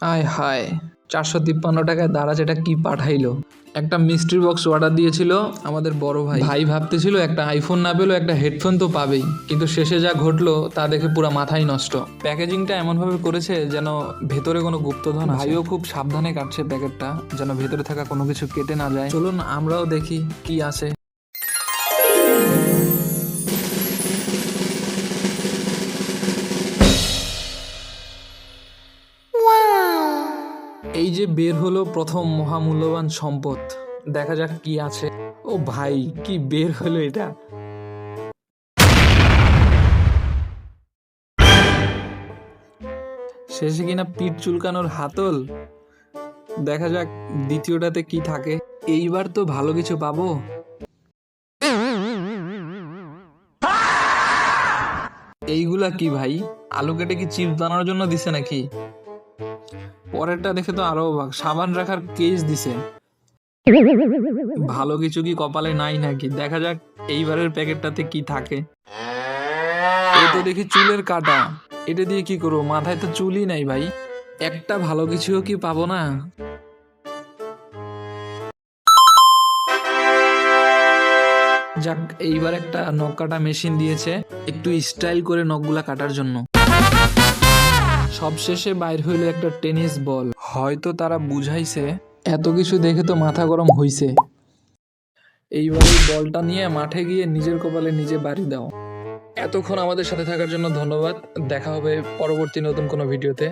আয় হায়, 453 টাকায় দারাজ এটা কি পাঠাইলো। একটা মিস্ট্রি বক্স অর্ডার দিয়েছিল আমাদের বড় ভাই। ভাই ভাবতেছিল একটা আইফোন না পেলেও একটা হেডফোন তো পাবেই, কিন্তু শেষে যা ঘটলো তা দেখে পুরো মাথাই নষ্ট। প্যাকেজিংটা এমনভাবে করেছে যেন ভেতরে কোনো গুপ্তধন আছে। ভাইও খুব সাবধানে কাটছে প্যাকেটটা, যেন ভেতরে থাকা কোনো কিছু কেটে না যায়। চলুন আমরাও দেখি কি আছে। এই যে বের হলো প্রথম মহামূল্যবান সম্পদ, দেখা যাক কি আছে। ও ভাই, কি বের হলো এটা! শেষে কিনা পিঠ চুলকানোর হাতল। দেখা যাক দ্বিতীয়টাতে কি থাকে। এইবার তো ভালো কিছু পাবো। এইগুলা কি ভাই? আলু কেটে কি চিপস বানানোর জন্য দিছে নাকি? পরেরটা দেখে তো আরো অবাক, সাবান রাখার কেস দিছে। ভালো কিছু কি কপালে নাই নাকি? দেখা যাক এইবারের প্যাকেটটাতে কি থাকে। এ তো দেখি চুলের কাটা। এটা দিয়ে কি করবো? মাথায় তো চুলই নাই ভাই। একটা ভালো কিছুও কি পাবো না? যাক, এইবার একটা নখ কাটা মেশিন দিয়েছে, একটু স্টাইল করে নখগুলা কাটার জন্য। সবশেষে বাইর হইলো একটা টেনিস বল। হয়তো তারা বুঝাইছে। এত কিছু দেখে তো মাথা গরম হইছে। এইবার এই বলটা নিয়ে মাঠে গিয়ে নিজের কপালে নিজে বাড়ি দাও। এতক্ষণ আমাদের সাথে থাকার জন্য ধন্যবাদ। দেখা হবে পরবর্তী নতুন কোনো ভিডিওতে।